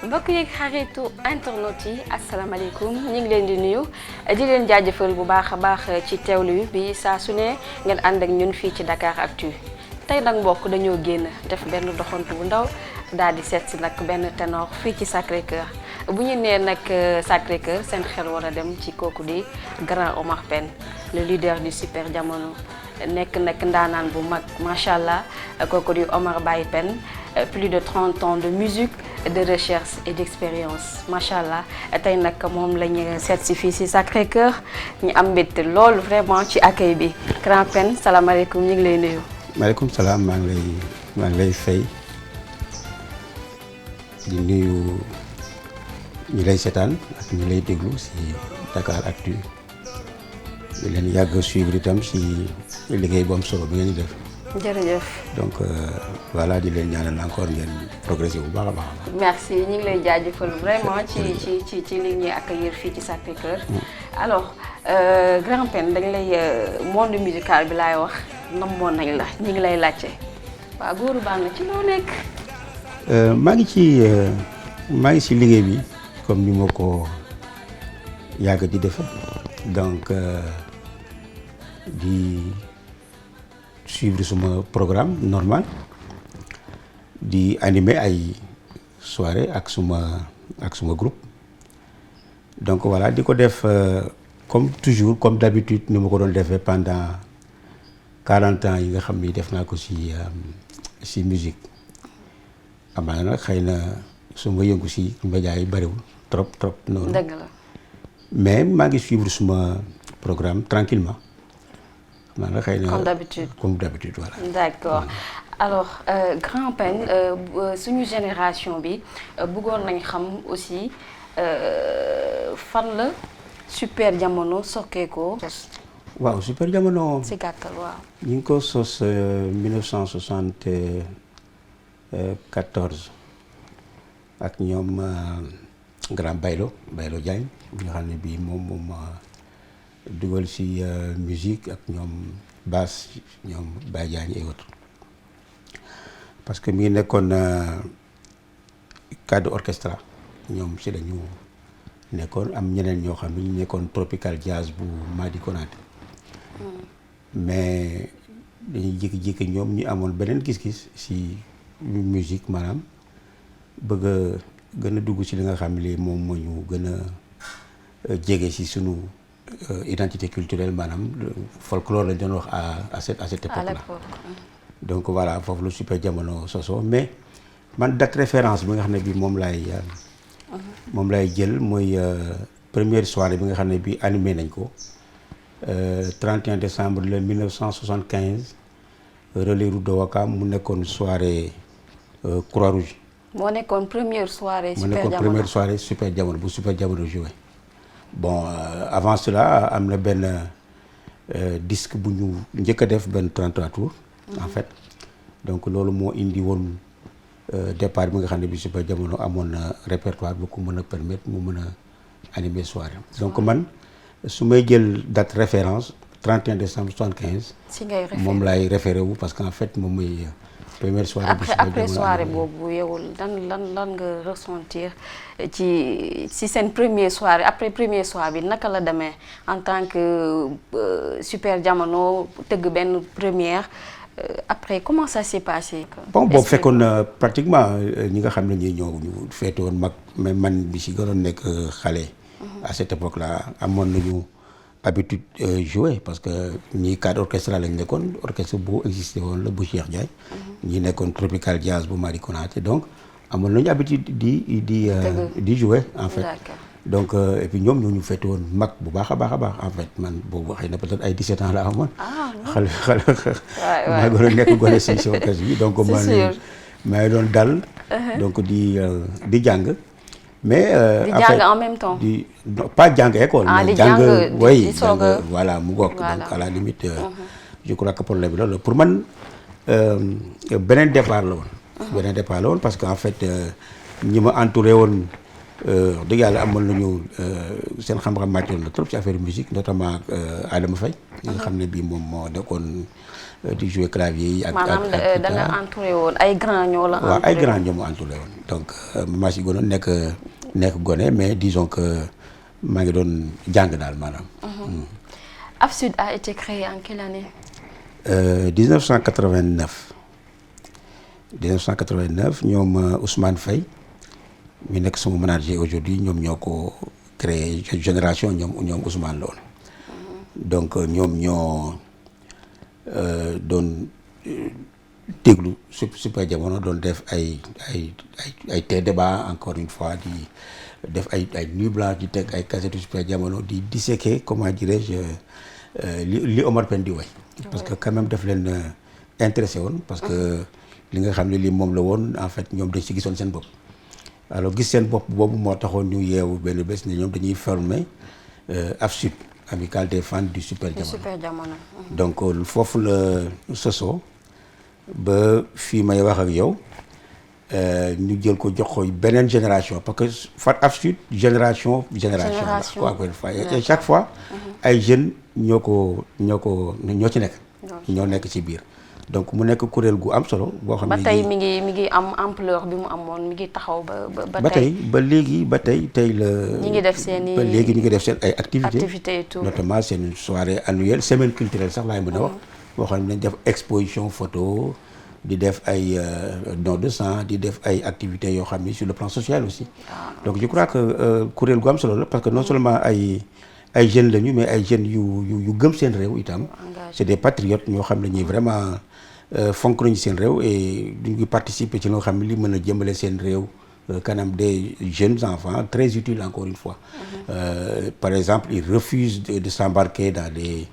mbokk yi xaritu internet yi asalaamaaleykum ñu ngi leen di nuyu di leen jaajëfal bu baax a baax ci teewlu bi saa su ne ngeen ànd ak ñun fii ci Dakaractu tey nag mbokk dañoo génn def benn doxantu bu ndaw daal di seet si nag benn ténor fii ci Sacré-Cœur bu ñu nee nag Sacré-Cœur seen xel war a dem ci kooku di Grand Omar Pène le leader du Super Diamono nekk nag ndaanaan bu mag macha allah kooku di Omar Baye Pène plus de 30 ans de musique de recherche et d'expérience macha allah tey nag moom la ñu seet si fii si Sacré-Cœur ñu am mbégte loolu vraiment ci accueil bi Grand Pène salaamaaleykum ñu ngi lay nuyu. maaleykum salaam maa ngi lay fay di nuyu ñi lay seetaan ak ñi lay déglu si Dakaractu di leen yàgg suivre itam si liggéey bu am solo bi ngeen di def. jërëjëf. donc voilà di leen ñaanal encore ngeen progresser bu baax a baax. merci ñu ngi lay jaajëfal vraiment ci li ñuy accueillir fii ci Sacré-Cœur. alors Grand Pène dañ lay monde musical bi laay wax namoon nañ la ñu ngi lay laajte waaw góoru baax na ci loo nekk. maa ngi ci liggéey bi comme ni ma ko yàgg di defe donc di suivre suma programme normal di animer ay soirée ak suma groupe donc voilà di ko def comme toujours comme d'habitude ni ma ko doon defee pendant 40 ans yi nga xam ni def naa ko ci musique amaana nag xëy na su ma yëngu ci média yi bariwul trop noonu. dëgg la. mais maa ngi suivre suma programme tranquillement maanaam xëy na comme d'habitude voilà. d'accord alors Grand Pène suñu génération bi bëggoon nañ xam aussi fan la Super Diamono sokkeekoo. waaw Super Diamono. ci gàttal waaw. ñu ngi ko sos 1974 ak ñoom Grand Baylo Diagne nga xam ne bii moom dugal ci musique ak ñoom basse ñoom Baye Diagne et autres parce que mi ngi nekkoon cadre orchestra ñoom ci lañu nekkoon am ñeneen ñoo xam ne ñu nekkoon tropical jazz bu Madi Konaté mais dañuy jékki-jékki ñoom ñu amoon beneen gis-gis ci musique maanaam bëgg a gën a dugg ci li nga xam ne moom moo ñu gën a jege ci sunu identité culturelle maanaam folklore lañ doon wax à cette époque là donc voilà foofu lu Super Diamono soso mais man date référence bi nga xam ne bi moom laay jël mooy première soirée bi nga xam ne bi animé nañ ko 31 décembre le 1975 relais route de Ouakam mu nekkoon soirée Croix-Rouge. moo nekkoon première soirée Super Diamono bu Super Diamono joué bon avant cela am na benn disque bu ñu njëkk a def benn 33 tours en fait donc loolu moo indi woon départ bi nga xam ne bi Super Diamono amoon na répertoire bu ko mën a permettre mu mën a animer soirée donc man su may jël date référence 31 décembre 75 si ngay référé moom laay référé wu parce que en fait moom mooy première soirée après soirée boobu yow lan nga ressentir ci seen première soirée après première soirée bi naka la demee en tant que Super Diamono tëgg benn première après comment ça s'est passé. bon boobu fekkoon pratiquement ñi nga xam ne ñuy ñëw ñu feete woon mag mais man bi si gënoon nekk xale. à cette époque là amoon nañu habitude jouer parce que ñii cadre orchestral lañ nekkoon orchestre bu existé woon la bu Cheikh Diagne. ñi nekkoon tropical jazz bu Madi Konaté donc amoon nañu habitude di jouer en fait. donc et puis ñoom ñoo ñu fekk woon mag bu baax a baax en fait man boobu xëy na peut-être ay 17 ans la amoon. xale maa ngi doon nekk gone si orchestre bi donc maa ngi doon dal. donc di jàng. mais di jàng en même temps pas jàng école. mais jàng di soog a voilà mu ngoog. donc à la limite je crois que problème bi loolu pour man beneen départ la woon. beneen départ la woon parce que en fait ñi ma entouré woon wax dëgg yàlla amoon nañu seen xam-xam màccoon na trop ci affaire musique notamment Adama Faye nga xam ne bii moom moo nekkoon di jouer clavier yi. ak maanaam da nga entouré woon ay grand ñoo la. waaw ay grand ñoo ma entouré woon donc maa si gënoon nekk gone mais disons que maa ngi doon jàng daal maanaam. Afsud a été créé en quelle année? 1989 ñoom Ousmane Faye mi nekk sama manager aujourd'hui ñoom ñoo ko créé génération ñoom Ousmane la woon donc ñoom ñoo doon déglu Super Jamono doon def ay débat encore une fois di def ay nuit blanche di teg ay cassette Super Jamono di disséquer comment dirais-je li Omar Pène di way parce que quand même daf leen intéressé woon parce que li nga xam ne lii moom la woon en fait ñoom dañ si gisoon seen bopp alors gis seen bopp boobu moo taxoon ñu yeewu benn bés ne ñoom dañuy former AFSUD Amicale des fans du Super Jamono donc foofu la sosoo ba fii may wax ak yow ñu jël ko jox ko beneen génération parce que fat AFSUD génération la quoi et chaque fois ay jeunes ñoo ci nekk ñoo nekk ci biir donc mu nekk kuréel gu am solo boo xam ne ba tey mi ngi am ampleur bi mu amoon mi ngi taxaw ba tey ba tey la ñi ngi def seen ba léegi ñu ngi def seen ay activités et tout notamment seen soirée annuelle semaine culturelle sax laay mën a wax boo xam ne dañ def exposition photo di def ay don de sang di def ay activités yoo xam ne sur le plan social aussi donc je crois que kuréel gu am solo la parce que non seulement ay jeunes lañu mais ay jeunes yu gëm seen réew itam c'est des patriotes ñoo xam ne ñi vraiment fonk nañu seen réew et duñu participer ci loo xam ne li mën a jëmale seen réew kanam des jeunes enfants très utiles encore une fois par exemple ils refusent de s'embarquer dans des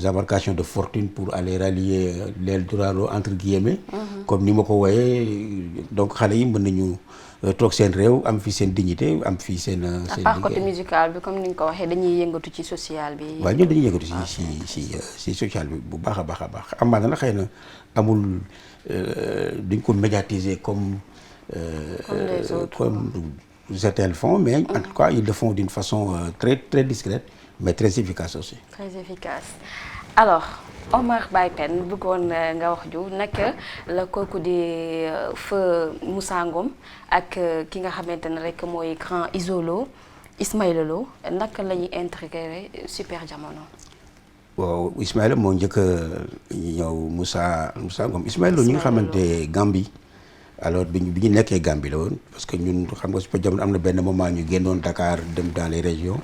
embarcations de fortune pour aller rallier l'Eldorado entre guillemets comme ni ma ko wooyee donc xale yi mën nañu toog seen réew am fi seen dignité am fi seen à part côté musical bi comme ni nga ko waxee dañuy yëngatu ci social bi. waaw ñun dañuy yëngatu ci social bi bu baax a baax amaana la xëy na amul duñ ko médiatiser comme les autres comme certains le font mais en tout cas ils le font d'une façon très très discrète mais très efficace aussi. Très efficace. Alors Omar Baye Pène bëggoon nga wax ju naka la kooku di feu Moussa Ngom ak ki nga xamante ne rek mooy grand Isolo Ismaïla Lo naka la ñuy intégré Super Jamono. waaw Ismaïla moo njëkk a ñëw Moussa Ngom Ismaïla Lo ñi nga xamante Gambie alors bi ñu nekkee Gambie la woon parce que ñun xam nga Super Jamono am na benn moment ñu génnoon Dakar dem dans les régions.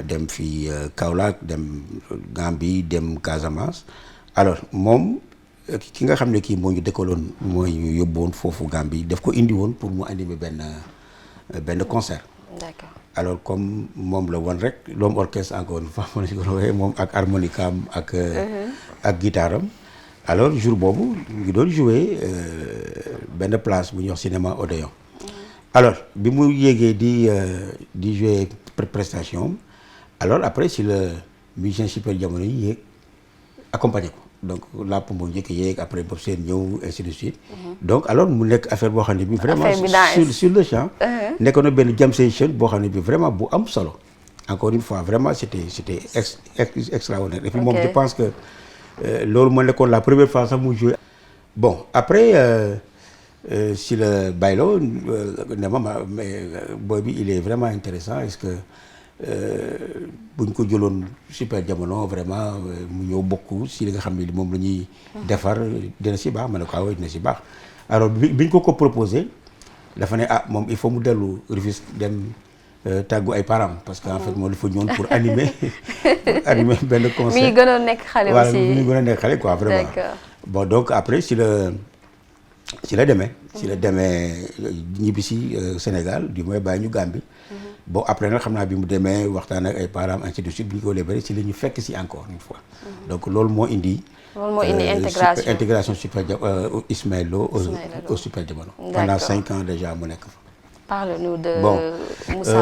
dem fii Kaolack dem Gambie dem Casamance alors moom ki nga xam ne kii moo ñu dëkkaloon mooy ñu yóbbu woon foofu Gambie daf ko indi woon pour mu animer benn concert. D'accord. alors comme moom la woon rek l'homme orchestre encore une fois moom ak harmonicam ak guitare am alors jour boobu ñu ngi doon jouer benn place bu ñuy wax cinéma Odéon alors bi mu yéegee di jouer prestation alors après si le musicien Super Jamono yi yéeg accompagné ko donc làpp moo njëkk yéeg après Bob Sène ñëw ainsi de suite donc alors mu nekk affaire boo xam ne bi vraiment sur le champ nekkoon na benn jam session boo xam ne bi vraiment bu am solo encore une fois vraiment c'était extraordinaire et puis moom je pense que loolu moo nekkoon la première fois sax mu joué bon après si le baylo ne ma mais booy bi il est vraiment intéressant est-ce que buñ ko jëloon Super Jamono vraiment mu ñëw bokk si li nga xam ne moom la ñuy defar dina si baax ma ne ko waaw dina si baax alors biñ ko proposé dafa ne moom il faut mu dellu Rufisque dem tàggu ay parents parce que en fait moom dafa ñëwoon pour animer benn concert. mi ngi gënoon nekk xale aussi mi ngi gënoon nekk xale quoi vraiment. bon donc après si la demee ñibbisi Sénégal du mooy bàyyi ñu Gambie. bon après nag xam naa bi mu demee waxtaan ak ay parents ainsi de suite bi ñu ko libéré si la ñu fekk si encore une fois. donc loolu moo indi. intégration Super Ismaïla Lo au Super Jamono. pendant 5 ans déjà mu nekk fa. Parle-nous de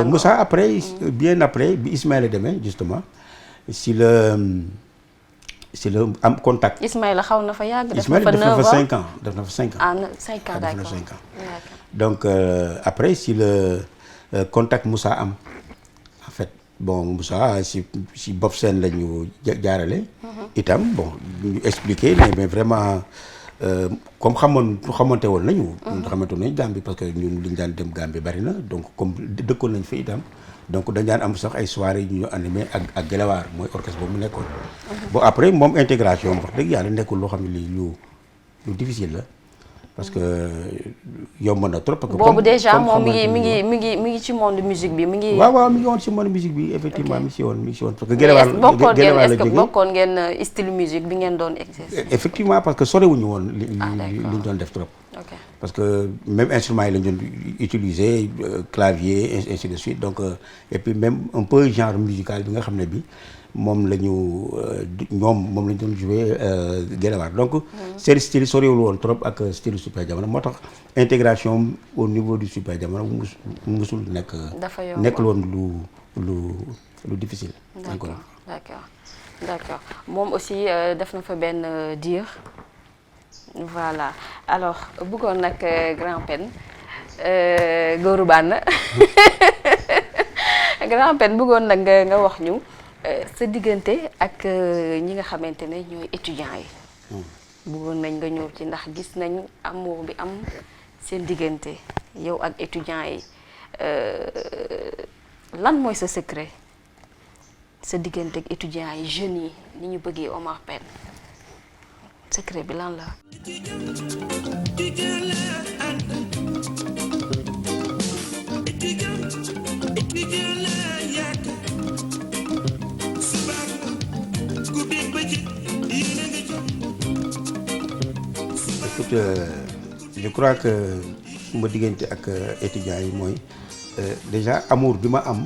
Moussa après bien après bi Ismaïla demee justement si la am contact. Ismaïla xaw na fa yàgg. def na fa 5 ans. ah 5 ans d'accord. donc après si la contact Moussa am en fait bon Moussa si Bob Sène la ñu jaarale. itam bon ñu expliquer mais vraiment comme xamante woon nañu. xamante nañu Gambie parce que ñun liñ daan dem Gambie bari na donc comme dëkkoon nañ fa itam. donc dañ daan am sax ay soirées yu ñu animé ak Gelewaar mooy orchestre boobu mu nekkoon. bon après moom intégration wax dëgg yàlla nekkul loo xam ne lii lu difficile la parce que yomb na trop. parce que boobu déjà moom mi ngi ci monde musique bi mi ngi. waaw mi ngi woon ci monde musique bi effectivement mi ngi si woon parce que Gelewaar la est-ce que bokkoon ngeen style musique bi ngeen doon exercer. effectivement parce que sorewuñu woon li ñu doon def trop. ok parce que même instrument yi lañ doon utiliser clavier ainsi de suite donc et puis même un peu genre musical bi nga xam ne bi moom la ñu moom la ñu doon jouer Gelewaar donc seen style soriwul woon trop ak style Super Jamono moo tax intégration au niveau du Super Jamono musul nekkul woon lu difficile. d'accord moom aussi def na fa benn diir. voilà alors bëggoon nag Grand Pen góoru bànn Grand Pen bëggoon nag nga wax ñu sa diggante ak ñi nga xamante ne ñooy étudiants yi. bëggoon nañ nga ñëw ci ndax gis nañ amour bi am seen diggante yow ak étudiants yi lan mooy sa secret sa diggante ak étudiants yi jeunes yi ni ñu bëggee Omar Pène secret bi lan la. écoute je crois que suma diggante ak étudiants yi mooy déjà amour bi ma am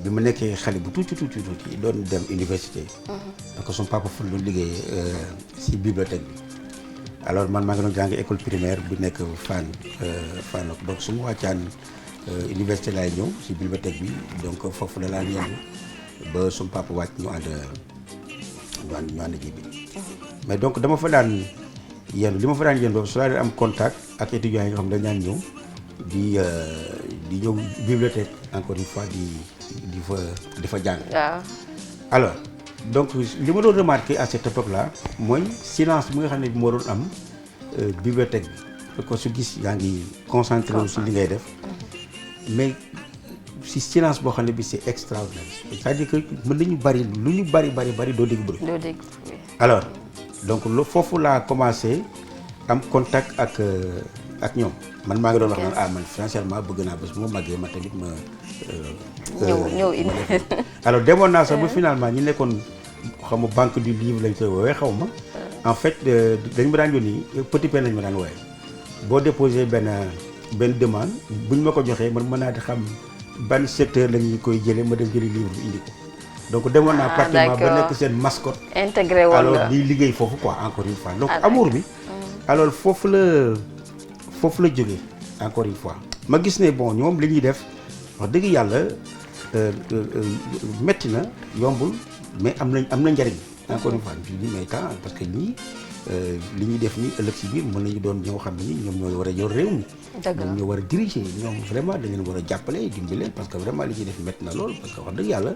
bi ma nekkee xale bu tuuti doon dem université. parce que son papa fa doon liggéey si bibliothèque bi. alors man maa ngi doon jàng école primaire bu nekk Fann donc su ma wàccaan université laay ñëw si bibliothèque bi donc foofu la laa yendu ba son papa wàcc ñu ànd ji bi. mais donc dama fa daan yendu li ma fa daan yendu su laa daan am contact ak étudiants yi nga xam ne dañ daan ñëw di ñëw bibliothèque encore une fois di fa jàng. alors donc li ma doon remarqué à cette époque là mooy silence bi nga xam ne moo doon am bibliothèque bi ko su gis yaa ngi concentré wu si li ngay def mais si silence boo xam ne bi c'est extraordinaire c'est-à-dire que mën nañu bari lu ñu bari doo dégg bruit. alors donc foofu laa commencé am contact ak ñoom man maa ngi doon wax naan man sincèrement bëgg naa bés bu ma màggee ma tamit ma. ñëw alors demoon naa sax ba finalement ñi nekkoon xaw ma banque du livre lañ koy woowee xaw ma. en fait dañ ma daan yónni Petit Pen lañ ma daan woowee boo déposé benn demande buñ ma ko joxee man mën naa di xam ban secteur la ñuy koy jëlee ma dem jëli livre bi indi ko. donc demoon naa pratiquement ba nekk seen mascotte. intégré woon alors di liggéey foofu quoi encore une fois. donc amour bi. alors foofu la jógee encore une fois. ma gis ne bon ñoom li ñuy def wax dëgg yàlla metti na yombul mais am na njariñ. encore une fois ñu may temps parce que ñii li ñuy def nii ëllëg si biir mën nañu doon ñoo xam ne ni ñoom ñoo war a yor réew mi. ñoom ñoo war a diriger ñoom vraiment dañ leen war a jàppale dimbale parce que vraiment li ñuy def métti na lool parce que wax dëgg yàlla.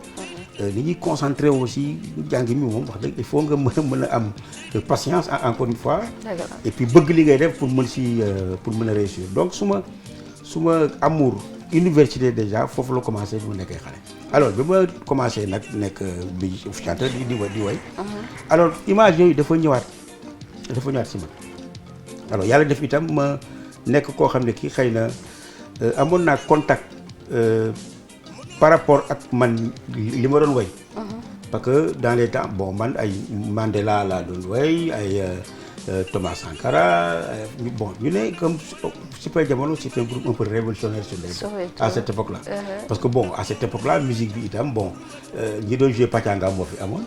li ñuy concentré aussi jàng mi moom wax dëgg il faut nga mën a am patience encore une fois. et puis bëgg li ngay def pour mën a réussir donc su ma amour université déjà foofu la commencé bi ma nekkee xale. alors bi ma commencé nag nekk bi chanteur di way. alors image yooyu dafa ñëwaat si man alors yàlla def itam ma nekk koo xam ne kii xëy na amoon naa contact par rapport ak man li ma doon way. parce que dans les temps bon man ay Mandela laa doon way ay Thomas Sankara bon ñu ne comme Super Jamono c'est un groupe un peu révolutionnaire sur les à cette époque là. parce que bon à cette époque là musique bi itam bon ñi doon jouer pachanga moo fi amoon.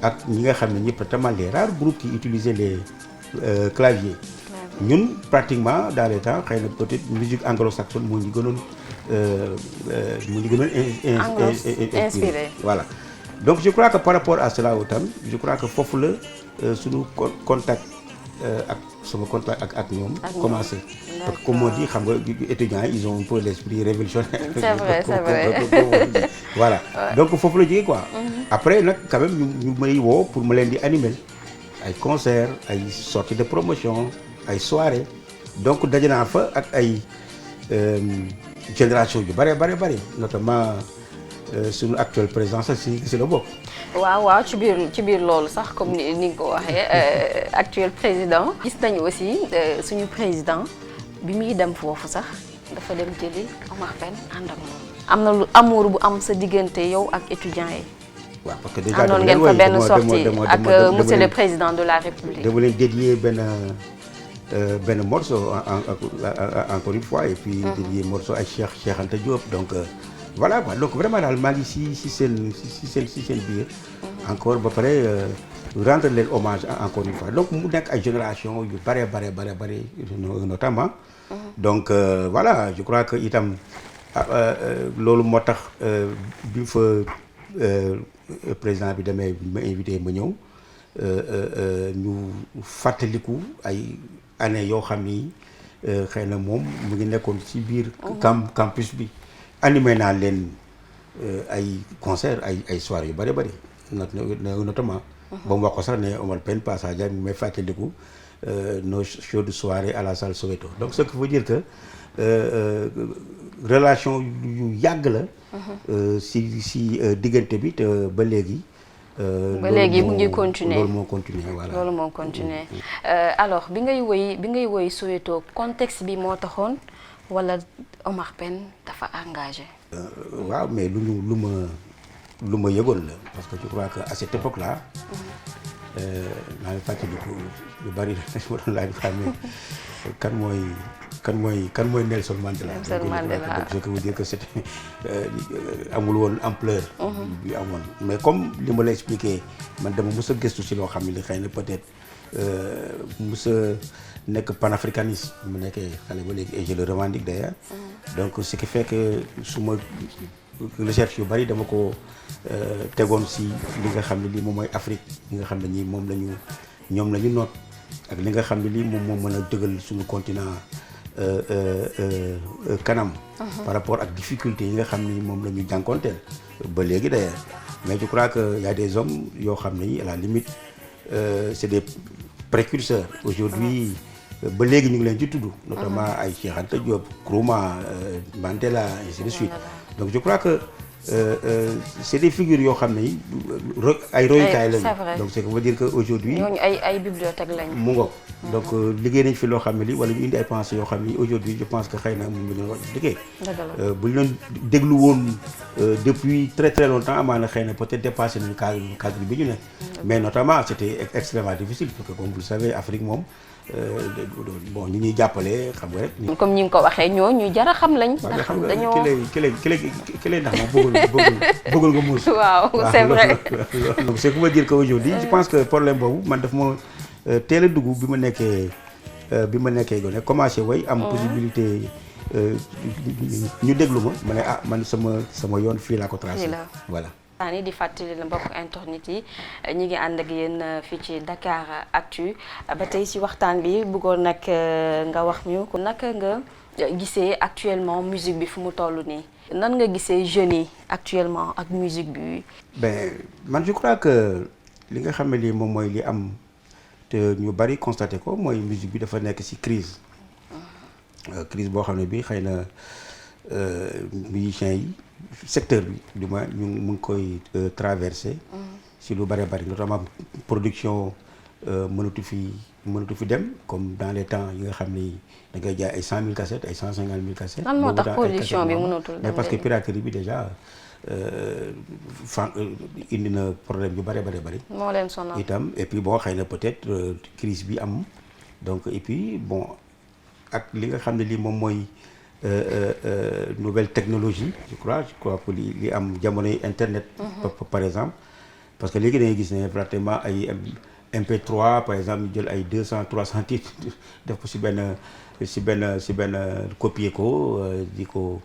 ak ñi nga xam ne ñëpp tellement les rares groupes qui utilisaient les claviers. ñun pratiquement dans les temps xëy na peut-être musique anglo-saxonne moo ñu gënoon inspiré voilà. donc je crois que par rapport à cela itam je crois que foofu la suñu contact ak sama contact ak ñoom commencé parce que comme on dit xam nga étudiants yi ils ont un peu l'esprit révolutionnaire. C'est vrai. Voilà donc foofu la jógee quoi. Après nag quand même ñu may woo pour ma leen di animer ay concert ay sorties de promotion ay soirées donc daje naa fa ak ay génération yu bare notamment suñu actuel président sax si la bokk. waaw ci biir loolu sax comme ni nga ko waxee actuel président. gis nañu aussi suñu président bi muy dem foofu sax dafa dem jëli Omar Pène ànd ak moom. am na lu amour bu am sa diggante yow ak étudiants yi. waaw parce que déjà àndoon ngeen fa benn sortie ak monsieur le président de la République. dama leen dédié benn morceau encore une fois et puis dédié morceau ay Cheikh Anta Diop donc voilà quoi donc vraiment daal maa ngi si seen biir. encore ba pare rendre leen hommage encore une fois donc mu nekk ay génération yu bare notamment. donc voilà je crois que itam loolu moo tax bi fa président bi demee ma invité ma ñëw ñu fàttaliku ay année yoo xam ni xëy na moom mu ngi nekkoon ci biir campus bi animé naa leen ay concert ay soirées yu bëri notamment ba mu wax ko sax ne Omar Pène passage mi may fàttaliku nos shows de soirée à la salle Soweto donc ce qui veut dire que relation yu yàgg la si diggante bi te ba léegi mu ngi continuer loolu moo continuer voilà. loolu moo continuer alors bi ngay woy Soweto contexte bi moo taxoon wala Omar Pène dafa engagé. waaw mais lu ma yëgoon la parce que je crois que à cette époque là maa ngi fàttaliku lu bari ma doon laaj xamee kan mooy Nelson Mandela. donc je veux dire que c'était amul woon ampleur. bi amoon mais comme li ma la expliqué man dama mës a gëstu si loo xam ne li xëy na peut-être mës a nekk panafricaniste mu nekkee xale ba léegi et je le revendique d'ailleurs. donc ce qui fait que suma recherche yu bari dama ko tegoon si li nga xam ne lii moom mooy Afrique li nga xam ne ñii ñoom la ñu noot ak li nga xam ne lii moom moo mën a dëggal suñu continent kanam. par rapport ak difficultés yi nga xam ni moom la ñu jànkoonteel ba léegi d'ailleurs mais je crois que y a des hommes yoo xam ne à la limite c'est des précurseurs aujourd'hui ba léegi ñu ngi leen ci tudd. notamment ay Cheikh Anta Diop Nkrumah Mandela ainsi de suite donc je crois que c'est des figures yoo xam ne ay royukaay lañu. donc c'est que veut dire que aujourd'hui ñooñu ay bibliothèque lañu. mu ngoog donc liggéey nañ fi loo xam ne li wala ñu indi ay pensées yoo xam ni aujourd'hui je pense que xëy na moom la ñu war a liggéey. bu ñu leen déglu woon depuis très très longtemps amaana xëy na peut-être dépassé nañu cadre bi ñu ne. mais notamment c'était extrêmement difficile parce que comme vous le savez Afrique moom. bon ñi ñuy jàppale xam nga rek. comme ñi nga ko waxee ñoo jar a xam lañ. ndax xam nga ki lay ndax moom bëggul nga muus. waaw c'est vrai. donc c'est pour dire que aujourd'hui je pense que problème boobu man daf ma teel a dugg bi ma nekkee gone commencé way am possibilité ñu déglu ma ne man sama yoon fii laa ko tracé. voilà. ni di fàttali la mbokk internet yi ñi ngi ànd ak yéen fii ci Dakar Actu ba tey ci waxtaan bi bëggoon nag nga wax ñu ko naka nga gisee actuellement musique bi fu mu toll nii nan nga gisee jeunes yi actuellement ak musique bi. man je crois que li nga xam ne lii moom mooy li am te ñu bari constaté ko mooy musique bi dafa nekk ci crise boo xam ne bi xëy na musiciens yi secteur bi du moins ñu mu ngi koy traversé si lu bari notamment production mënatu fi dem comme dans les temps yi nga xam ni da ngay jaay ay 100 000 cassettes ay 150 000 cassettes. lan moo tax production bi mënatul dem mais parce que piraterie bi déjà indi na problème yu bari. moo leen sonal itam et puis bon xëy na peut-être crise bi am donc et puis bon ak li nga xam ne lii moom mooy nouvelle technologie je crois que li am jamonoy internet. par exemple parce que léegi da ngay gis ne pratiquement ay MP3 par exemple ñu jël ay 200-300 titres def ko si benn copier ko di ko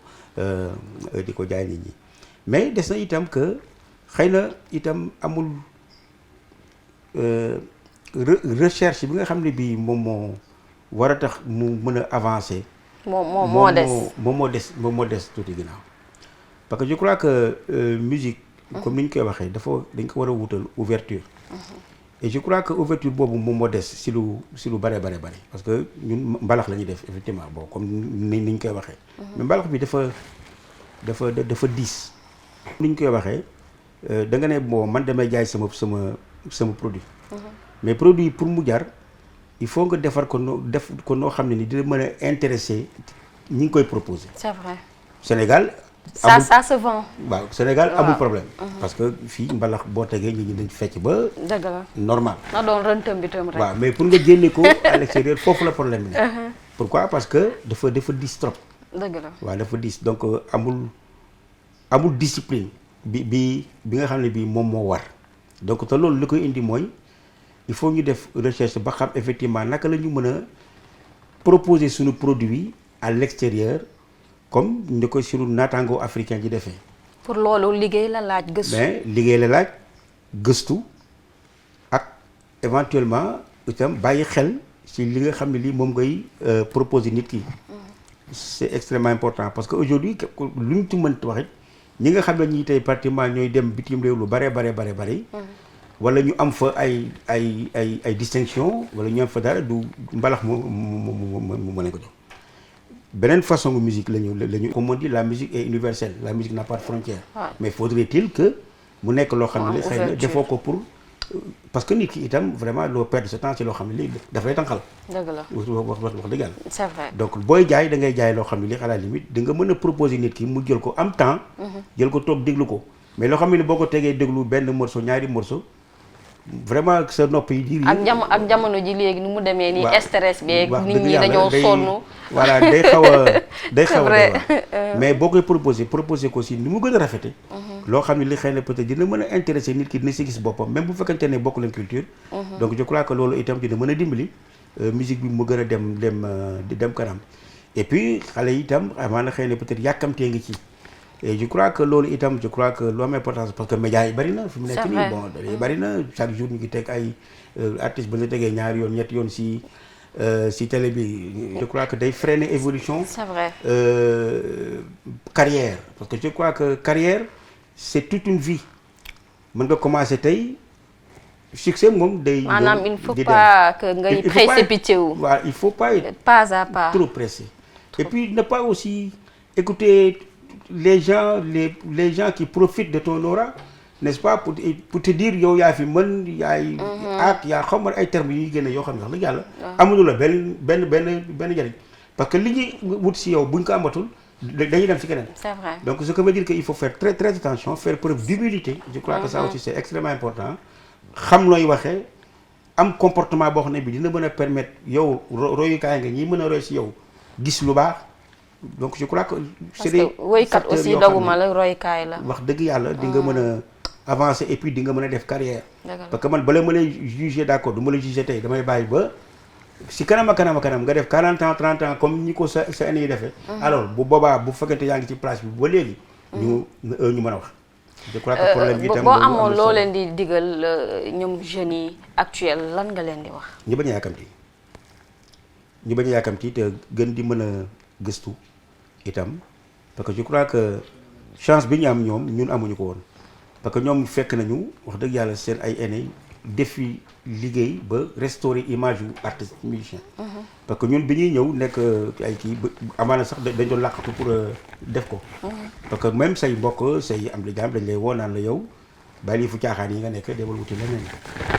jaay nit ñi mais des na itam que xëy na itam amul recherche bi nga xam ne bii moom moo war a tax mu mën a avancer. moo des moom moo des tuuti ginnaaw parce que je crois que musique. comme ni ñu koy waxee dañ ko war a wutal ouverture. et je crois que ouverture boobu moom moo des si lu bare parce que ñun mbalax la ñuy def effectivement bon comme ni ñu koy waxee. mais mbalax bi dafa diis. ni ñu koy waxee da nga ne bon man damay jaay sama produit. mais produit pour mu jar il faut nga defar ko noo xam ne ni dina mën a intéresser ñi ngi koy proposer. c'est vrai. Sénégal. ça se vend. waaw Sénégal amul problème. parce que fii mbalax boo tegee ñi dañ fecc ba. dëgg la normal. na doon rëntëm bi tam rek. waaw mais pour nga génne ko à l'extérieur foofu la problème bi nekk. pourquoi parce que dafa diis trop. dëgg la waaw dafa diis donc amul discipline bi nga xam ne bii moom moo war donc te loolu li koy indi mooy il faut ñu def recherche ba xam effectivement naka la ñu mën a proposer suñu produit à l'extérieur. comme ni ko sunu naataango africain ji defee. pour loolu liggéey la laaj gëstu. mais liggéey la laaj gëstu ak éventuellement itam bàyyi xel ci li nga xam ne lii moom ngay proposer nit ki. c'est extrêmement important parce que aujourd'hui lu ñu ci mënti wax it ñi nga xam ne ñi tey pratiquement ñooy dem bitim réew lu bare. wala ñu am fa ay distinction wala ñu am fa dara du mbalax mu mën ko jox. beneen façon de musique comme on dit la musique est universelle la musique n'a pas de frontières. mais faudrait-il que mu nekk loo xam ne xëy na defoo ko pour parce que nit ki itam vraiment loo perdre ce temps ci loo xam ne lii daf lay tànqal. dëgg la wax dëgg yàlla. c'est vrai donc booy jaay da ngay jaay loo xam ne lii à la limite di nga mën a proposer nit ki mu jël ko am temps. jël ko toog déglu ko mais loo xam ne boo ko tegee déglu benn morceau ñaari morceau. vraiment sa nopp yi di. ak jamono ji léegi ni mu demee nii. stress beeg nit ñi dañoo sonn. voilà day xaw a mais boo koy proposer ko si ni mu gën a rafete loo xam ne li xëy na peut-être dina mën a intéresser nit ki dina si gis boppam même bu fekkante ne bokk leen culture. donc je crois que loolu itam dina mën a dimbali musique bi mu gën a dem kanam et puis xale yi itam amaana xëy na peut-être yàkkamtee ngi ci. et je crois que loolu itam lu am importance parce que médias yi bari na fi mu nekk nii bon day bari na chaque jour ñu ngi teg ay artistes ba nga tegee ñaari yoon ñetti yoon si télé bi je crois que day freiner évolution. c'est vrai. Carrière parce que je crois que carrière c'est toute une vie mën nga commencer tey succès moom day. maanaam il faut pas que ngay précipité wu. waaw il faut pas être pas à pas trop pressé. et puis ne pas aussi écouter. les gens qui profitent de ton aura n'est-ce pas pour te dire yow yaa fi mën yaay yaa xam ay termes yi génne yoo xam ne sax dëgg yàlla amuñu la benn njariñ parce que li ñuy wut si yow buñ ko amatul dañuy dem si keneen. C'est vrai. Donc ce qui veut dire qu'il faut faire très très attention, faire preuve d'humilité. Je crois que ça aussi c'est extrêmement important. xam looy waxee am comportement boo xam ne bi dina mën a permettre yow royukaay nga ñi mën a roy si yow gis lu baax. Donc je crois que c'est des woykat aussi doguma la royukaay la. wax dëgg yàlla di nga mën a avancer et puis di nga mën a def carrière. Parce que man bala mën a juger d'accord du ma la juger tey damay bàyyi ba si kanam a kanam nga def 40 ans 30 ans comme ñi ko sa année yi defee. Alors bu boobaa bu fekkente yaa ngi ci place bi ba léegi. ñu mën a wax. Je crois que problème bi tam boo amoon loo leen di digal ñoom jeunes yi actuel lan nga leen di wax. ñu bañ a yàkkamti te gën di mën a gëstu itam parce que je crois que chance bi ñu am ñoom ñun amuñu ko woon parce que ñoom fekk nañu wax dëgg yàlla seen ay aînés defi liggéey ba restaurer image yu artiste musicien. Parce que ñun bi ñuy ñëw nekk ay kii amaana sax dañ doon làqatu pour def ko. parce que même say mbokk say am di jaam dañ lay woo naan la yow bàyyi fu caaxaan yi nga nekk demal wuti leneen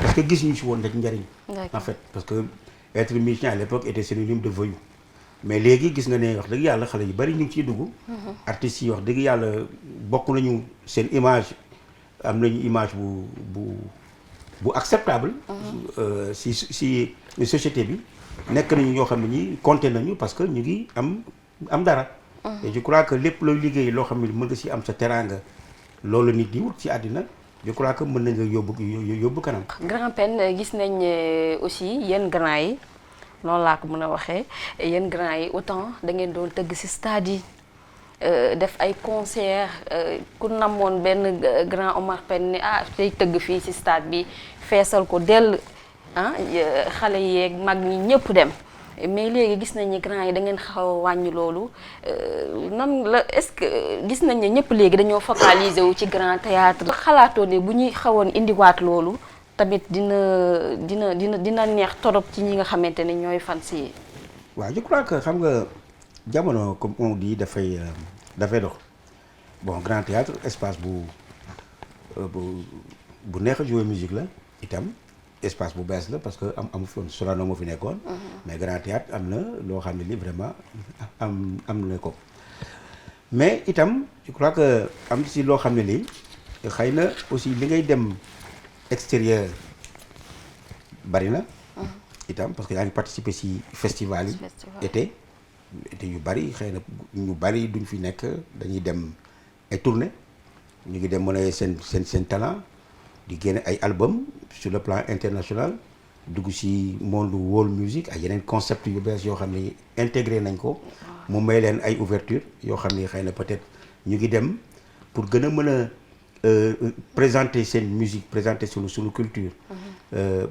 parce que gis ñu si woon rek njariñ. En fait parce que être musicien à l'époque était synonyme de voyou. mais léegi gis nga ne wax dëgg yàlla xale yu bari ñu ngi ciy dugg. artistes yi wax dëgg yàlla bokk nañu seen image am nañu image bu acceptable. si société bi nekk nañu ñoo xam ne ñi compté nañu parce que ñu ngi am dara. et je crois que lépp looy liggéey loo xam ne mën nga si am sa teraanga loolu nit di wut ci àddina je crois que mën nañ nga yóbbu kanam. Grand Pène gis nañ aussi yéen grand yi noonu laa ko mën a waxee yéen grand yi autant da ngeen doon tëgg ci stade yi def ay concert ku namoon benn grand Omar Pène ni tey tëgg fii ci stade bi feesal ko dell xale yeeg mag ñi ñëpp dem mais léegi gis nañ ni grand yi da ngeen xaw a wàññi loolu nan la est-ce que gis nañ ne ñëpp léegi dañoo focaliser wu ci grand théâtre xalaatoo ne bu ñuy xawoon indiwaat loolu tamit dina neex torop ci ñi nga xamante ne ñooy fans yi. waaw je crois que xam nga jamono comme on dit dafay dox bon grand théâtre espace bu neex a jouer musique la itam espace bu bees la parce que amu fi woon Sorano moo fi nekkoon. mais grand théâtre am na loo xam ne li vraiment am na ko mais itam je crois que am si loo xam ne lii xëy na aussi li ngay dem extérieur bari na. itam parce que yaa ngi participer si festival yi. été yu bari xëy na ñu bari duñ fi nekk dañuy dem ay tournée ñu ngi dem mën a seen talent di génne ay album sur le plan international dugg si monde world music ay yeneen concept yu bees yoo xam ne intégré nañ ko mu may leen ay ouverture yoo xam ne xëy na peut-être ñu ngi dem pour gën a mën a présenter seen musique présenter suñu culture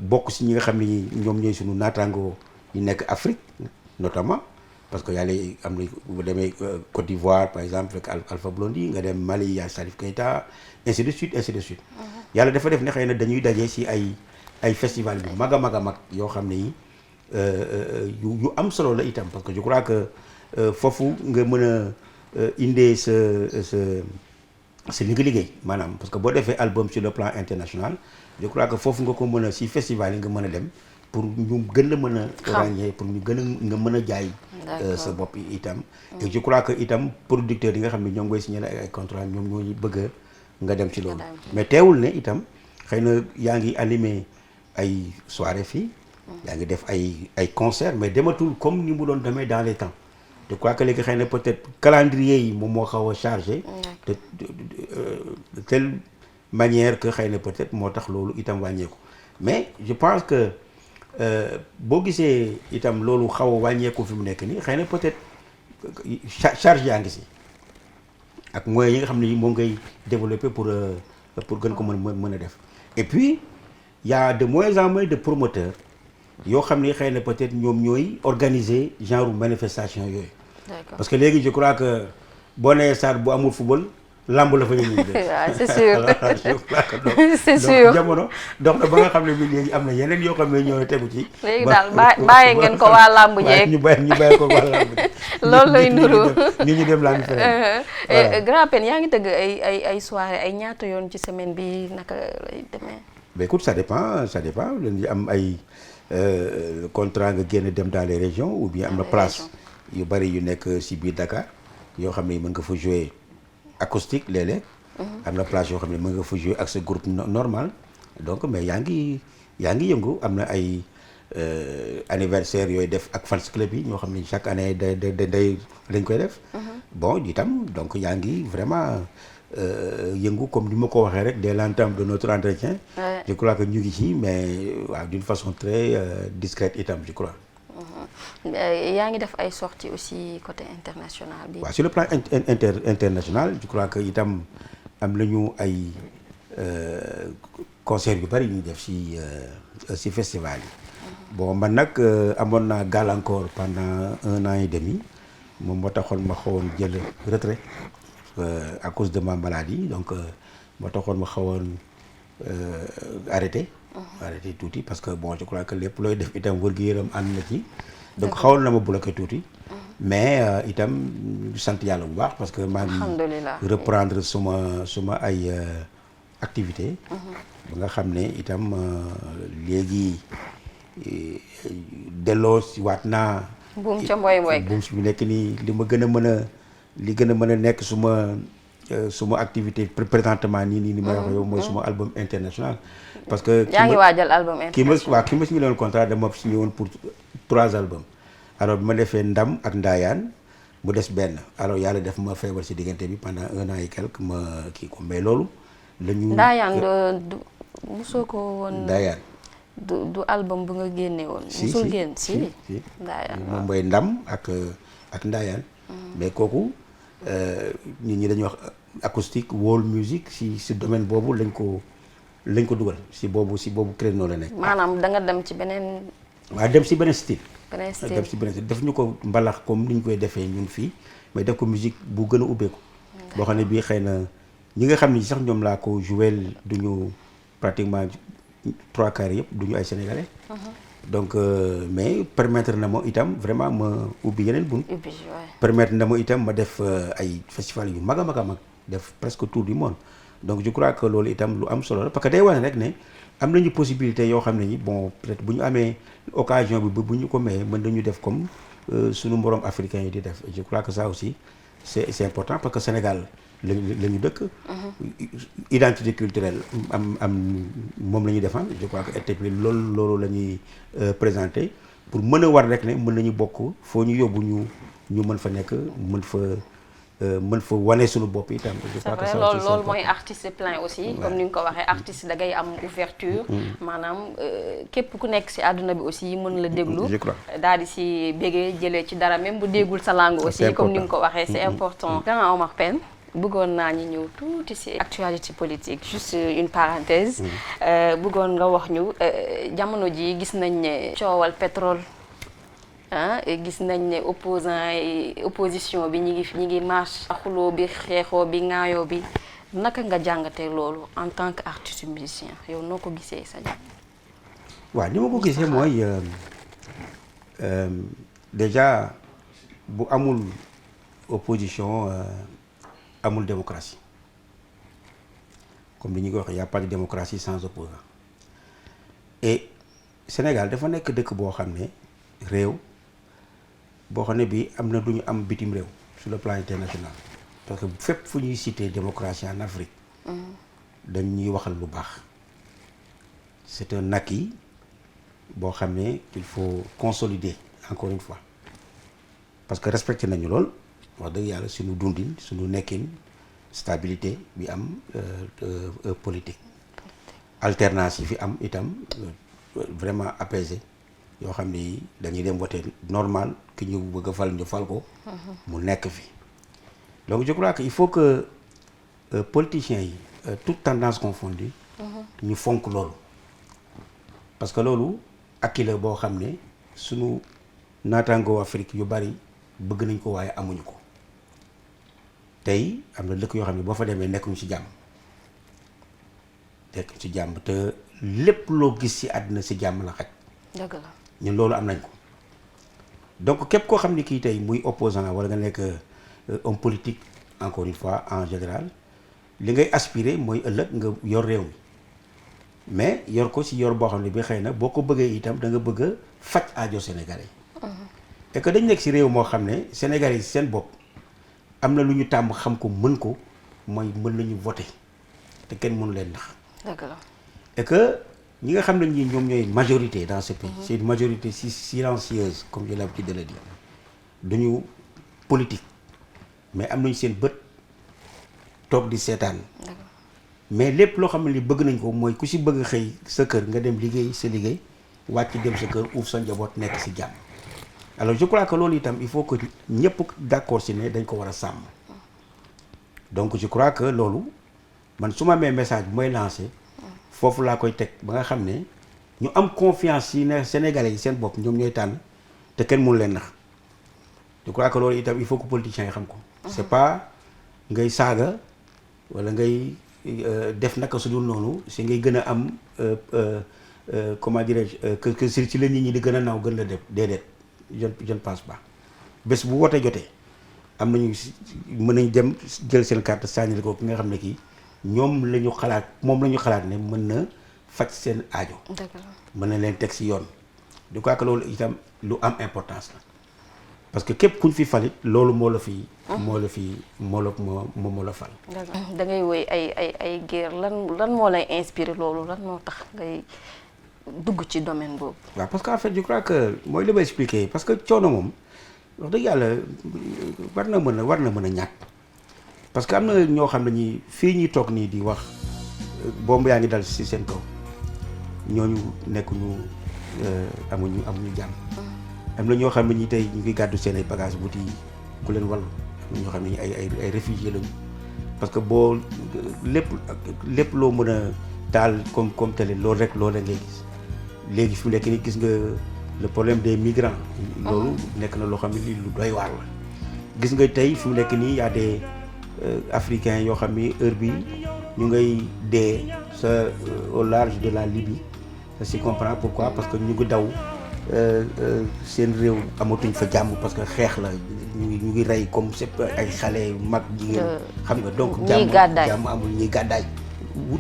bokk si ñi nga xam ne ñoom ñooy suñu naataangoo yi nekk Afrique notamment parce que yàlla am na bu demee Côte d'Ivoire par exemple avec Alpha Blondy nga dem Mali yaa Salif Keita ainsi de suite yàlla dafa def ne xëy na dañuy daje si ay festival yu mag a mag yoo xam ne yi yu am solo la itam parce que je crois que foofu nga mën a indee c'est li nga liggéey maanaam parce que boo defee album sur le plan international je crois que foofu nga ko mën a si festival yi nga mën a dem pour ñu gën la mën a ràññee pour ñu gën a nga mën a jaay sa bopp itam et je crois que itam producteurs yi nga xam ne ñoom ngay signé ay contrat ñoom ñooy bëgg nga dem ci loolu mais teewul ne itam xëy na yaa ngi animé ay soirée fii yaa ngi def ay concert mais dematul comme ni mu doon demee dans les temps je crois que léegi xëy na peut-être calendrier yi moom moo xaw a chargé de telle manière que xëy na peut-être moo tax loolu itam wàññeeku mais je pense que boo gisee itam loolu xaw a wàññeeku fi mu nekk nii xëy na peut-être charge yaa ngi si ak moyens yi nga xam ne moom ngay développer pour gën ko mën a def et puis y a de moins en moins de promoteurs yoo xam ne xëy na peut-être ñoom ñooy organiser genre manifestation yooyu. parce que léegi je crois que boo nee stade bu amul football lamb la fa ñu def. waaw c'est sûr c'est sûr donc jamono dox na ba nga xam ne bii léegi am na yeneen yoo xam ne ñoo tegu ci. léegi daal bàyyi ngeen ko waa lamb jeeg ñu bàyyi ko waa lamb jeeg. loolu lay nuru ñu dem lamb feneen. Grand Pène yaa ngi tëgg ay soirée ay ñaata yoon ci semaine bi naka lay demee. mais écoute ça dépend leen di am ay contrat nga génn dem dans les régions ou bien am na place yu bari yu nekk si biir Dakar yoo xam ne mën nga fa jouer acoustique léeg-léeg am na place yoo xam ne mën nga fa jouer ak sa groupe normal donc mais yaa ngi yëngu am na ay anniversaire yooyu def ak fans club yi ñoo xam ne chaque année day lañ koy def bon itam donc yaa ngi vraiment yëngu comme ni ma ko waxee rek dès l'entame de notre entretien je crois que ñu ngi ci mais waaw d'une façon très discrète itam je crois. yaa ngi def ay sorties aussi côté international bi. waaw sur le plan international je crois que itam am nañu ay concert yu bari ñuy def ci festival yi. bon man nag amoon naa gàllankoor pendant 1 an et demi moom moo taxoon ma xawoon jël retrait à cause de ma maladie donc moo taxoon ma xawoon arrêté tuuti parce que bon je crois que lépp looy def itam wër-gu-yaram ànd na ci donc xawoon na ma bloqué tuuti mais itam sant yàlla bu baax parce que maa ngi reprendre suma ay activité ba nga xam ne itam léegi delloo si waat naa buum ca mboy buum si nekk nii li gën a mën a nekk suma activité présentement nii ma wax yow mooy suma album international parce que yaa ngi waajal album international ki ma signé woon contrat dama signé woon pour 3 albums alors bi ma defee Ndam ak Ndaayaan mu des benn alors yàlla def ma feebar si diggante bi pendant 1 an et quelque ma kii ko mais loolu la ñu Ndaayaan du mosoo ko woon Ndaayaan du album bu nga génne woon mosul génn si Ndaayaan moom mooy Ndam ak Ndaayaan mais kooku nit ñi dañuy wax acoustique world music si domaine boobu lañ ko lañ ko dugal si boobu créneau la nekk. maanaam da nga dem ci beneen. waaw dem si beneen style. dem si beneen style def ñu ko mbalax comme ni ñu koy defee ñun fii mais def ko musique bu gën a ubbeeku. boo xam ne bii xëy na ñi nga xam ne sax ñoom laa ko joué duñu pratiquement 3/4 yëpp duñu ay sénégalais. donc mais permettre na ma itam vraiment ma ubbi yeneen bunt. permettre na ma itam ma def ay festival yu mag a mag a mag def presque tour du monde donc je crois que loolu itam lu am solo la parce que day wane rek ne am nañu possibilité yoo xam ne ni bon peut-être bu ñu amee occasion bi bu ñu ko mayee mën nañu def comme suñu moroom africain yi di def je crois que ça aussi c'est important parce que Sénégal la ñu dëkk. Identité culturelle am moom la ñuy défendre je crois que et puis loolu la ñuy présenter pour mën a war rek ne mën nañu bokk foo ñu yóbbu ñu mën fa nekk mën fa wane suñu bopp itam. je crois que ça aussi loolu mooy artiste plein aussi. comme ni nga ko waxee artiste da ngay am ouverture maanaam képp ku nekk ci àdduna bi aussi mën la déglu. daal di ci bégee jëlee ci dara même bu déggul sa langue aussi. comme ni nga ko waxee c'est important. Grand Omar Pène bëggoon naa ñu ñëw tuuti ci actualité politique juste une parenthèse. bëggoon nga wax ñu jamono ji gis nañ ne coowal pétrole. gis nañ ne opposition bi ñi ngi marche xuloo bi xeexoo bi ŋaayoo bi naka nga jàngatee loolu en tant que artiste musicien yow noo ko gisee sa jàpp. waaw ni ma ko gisee mooy déjà bu amul opposition amul démocratie comme li ñu ko wax y a pas de démocratie sans opposant et Sénégal dafa nekk dëkk boo xam ne réew boo xam ne bii am na du ñu am bitim réew sur le plan international parce que fépp fu ñuy citer démocratie en Afrique dañ ñuy waxal lu baax c'est un acquis boo xam ne il faut consolider encore une fois parce que respecté nañu lool wax dëgg yàlla suñu dundin suñu nekkin stabilité bi am politique alternance yi fi am itam vraiment apaisé yoo xam ne dañuy dem voter normal ki ñu bëgg a fal ñu fal ko mu nekk fi donc je crois que il faut que politiciens yi toute tendance confondue ñu fonk loolu parce que loolu akki la boo xam ne suñu naataangoo Afrique yu bari bëgg nañ ko waaye amuñu ko tey am na dëkk yoo xam ne boo fa demee nekkuñu ci jàmm te lépp loo gis ci àddina ci jàmm la xaj. dëgg la ñun loolu am nañ ko donc képp koo xam ne kii tey muy opposant wala nga nekk homme politique encore une fois en général li ngay aspirer mooy ëllëg nga yor réew mi mais yor ko ci yor boo xam ne bi xëy na boo ko bëggee itam da nga bëgg a faj aajo Sénégalais et que dañ nekk ci réew moo xam ne Sénégalais yi seen bopp am na lu ñu tàmm xam ko mën ko mooy mën nañu voter te kenn mënu leen nax. dëgg la et que ñi nga xam ne ñi ñoom ñooy majorité dans ce pays c'est une majorité silencieuse comme j'ai l'habitude de le dire duñu politique mais am nañu seen bët toog di seetaan mais lépp loo xam ne li bëgg nañ ko mooy ku ci bëgg xëy sa kër nga dem liggéey sa liggéey wàcc dem sa kër uuf sa njaboot nekk ci jàmm alors je crois que loolu itam il faut que ñëpp d'accord ci ne dañ ko war a sàmm donc je crois que loolu man su ma amee message bu may lancé foofu laa koy teg ba nga xam ne ñu am confiance ci ne Sénégalais yi seen bopp ñoom ñooy tànn te kenn mënu leen nax je crois que loolu itam il faut que politiciens yi xam ko. c'est pas ngay saaga wala ngay def naka su dul noonu si ngay gën a am comment dirais-je que ci la nit ñi di gën a naw gën la def déedéet je ne pense pas bés bu wootee jotee am nañu mën nañ dem jël seen carte sànnil ko ki nga xam ne kii. ñoom la ñu xalaat moom la ñu xalaat ne mën na faj seen aajo. mën na leen teg ci yoon. je crois que loolu itam lu am importance la parce que képp kuñ fi falit loolu moo la fal. da ngay woy ay guerre lan moo lay inspiré loolu lan moo tax ngay dugg ci domaine boobu. waaw parce que en fait je crois que mooy li may expliquer parce que coono moom wax dëgg yàlla war na mën a ñàkk. parce que am na ñoo xam ne ñi fii ñuy toog nii di wax bomb yaa ngi dal ci seen kaw ñooñu nekkuñu amuñu jàmm. am na ñoo xam ne ñi tey ñu ngi gàddu seen ay bagages wuti ku leen wàllu am na ñoo xam ne ñi ay réfugiés lañu parce que boo lépp loo mën a taal comme télé loolu rek ngay gis léegi fi mu nekk nii gis nga le problème des migrants. loolu nekk na loo xam ne lii lu doy waar la. gis nga tey fi mu nekk nii y a des africains yoo xam ni heure bi ñu ngay dee au large de la Libye ça se comprend pourquoi parce que ñu ngi daw seen réew amatuñ fa jàmm parce que xeex la ñu ngi rey comme c'est ay xale mag jigéen xam nga donc jàmm amul ñiy gàddaay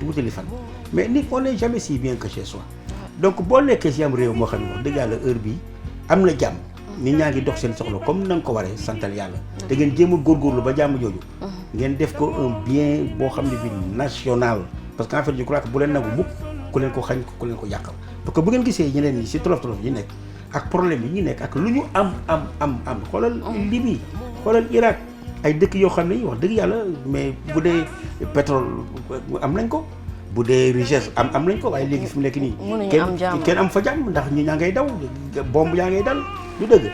wutali fan mais nit on n'est jamais si bien que chez soi donc boo nekkee si am réew moo xam ne wax dëgg yàlla heure bi am na jàmm nit ñaa ngi dox seen soxla comme na nga ko waree santal yàlla te ngeen jéem a góorgóorlu ba jàmm jooju ngeen def ko un bien boo xam ne bi national parce que en fait je crois que bu leen nangu mukk ku leen ko xañ ku leen ko yàqal parce que bu ngeen gisee ñeneen ñi si tolof yi nekk ak problème yi ñu nekk ak lu ñu am xoolal Libye xoolal Irak ay dëkk yoo xam ne wax dëgg yàlla mais bu dee pétrole am nañ ko bu dee richesse am nañ ko waaye léegi fi mu nekk nii kenn am fa jàmm ndax ñi ñaa ngay daw bomb yaa ngay dal lu dëgg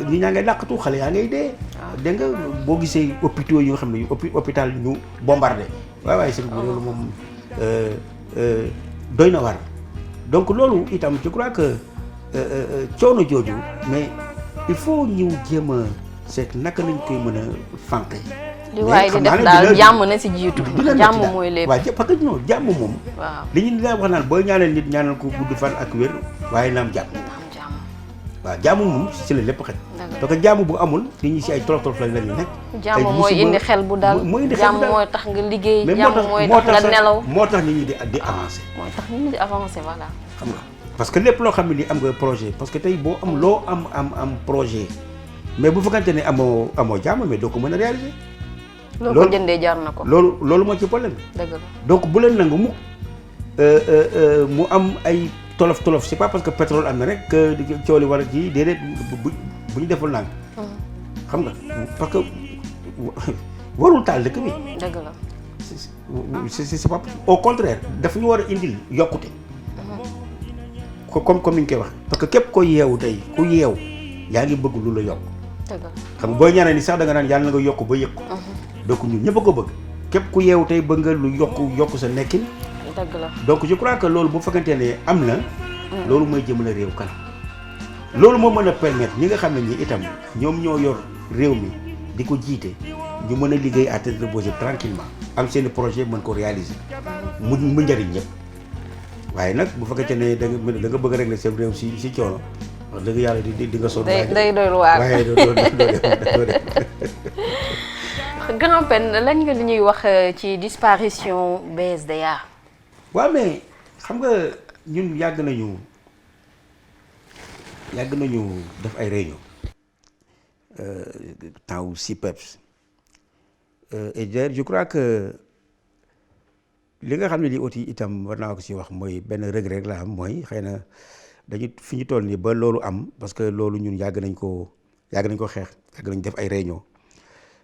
ñi ñaa ngay làqatu xale yaa ngay dee dégg nga boo gisee hôpitaux yi nga xam ne hôpital ñu bombardé waaye sëñ bi loolu moom doy na war donc loolu itam je crois que coono jooju mais il faut ñu jéem a seet naka lañ koy mën a fànqe li waaye di def daal jàmm na si jiitu jàmm mooy lépp waaw parce que non jàmm moom waaw li ñu daa wax naan booy ñaanal nit ñaanal ko gudd fan ak wér waaye na am jàmm waaw jàmm moom si la lépp xaj parce que jàmm bu amul nit ñi si ay tolof lañ la ñu nekk jàmm mooy indi xel bu dal jàmm mooy tax nga liggéey jàmm mooy tax nga nelaw moo tax nit ñi di avancer mooy tax nit ñi di avancer voilà xam nga parce que lépp loo xam ne li am nga projet parce que tey boo am loo am projet mais bu fekkante ne amoo jàmm mais doo ko mën a réaliser loolu ko jëndee jar na ko loolu moo ci problème dëgg la donc bu leen nangu mu am ay tolof c'est pas parce que pétrole am na rek que coow li war a ji déedéet bu ñu deful nang xam nga parce que warul taal dëkk bi dëgg la c'est pas au contraire dafa ñu war a indil yokkute comme ni ñu koy wax parce que képp ko yeewu tey ku yeew yaa ngi bëgg lu la yokk xam nga booy ñaanal ni sax da nga naan yàlla na nga yokk ba yëg ko donc ñun ñëpp a ko bëgg képp ku yeewu tey bëgg nga lu yokk sa nekkin dëgg la donc je crois que loolu bu fekkante ne am na loolu mooy jëmale réew kanam loolu moo mën a permettre ñi nga xam ne ñi itam ñoom ñoo yor réew mi di ko jiite ñu mën a liggéey à tête reposée tranquillement am seen projet mën ko réaliser mu njëriñ ñëpp waaye nag bu fekkente ne da nga bëgg a régler seen réew si coono wax dëgg yàlla di nga sonn day doy waar waaye doo dem Grand Pène lañ nga li ñuy wax ci disparition BSDA. waaw mais xam nga ñun yàgg nañu def ay réunion temps wu CIPEPS et d'ailleurs je crois que li nga xam ne lii aussi itam war naa ko si wax mooy benn regret la am mooy xëy na dañu fi ñu toll nii ba loolu am parce que loolu ñun yàgg nañ ko xeex yàgg nañ def ay réunion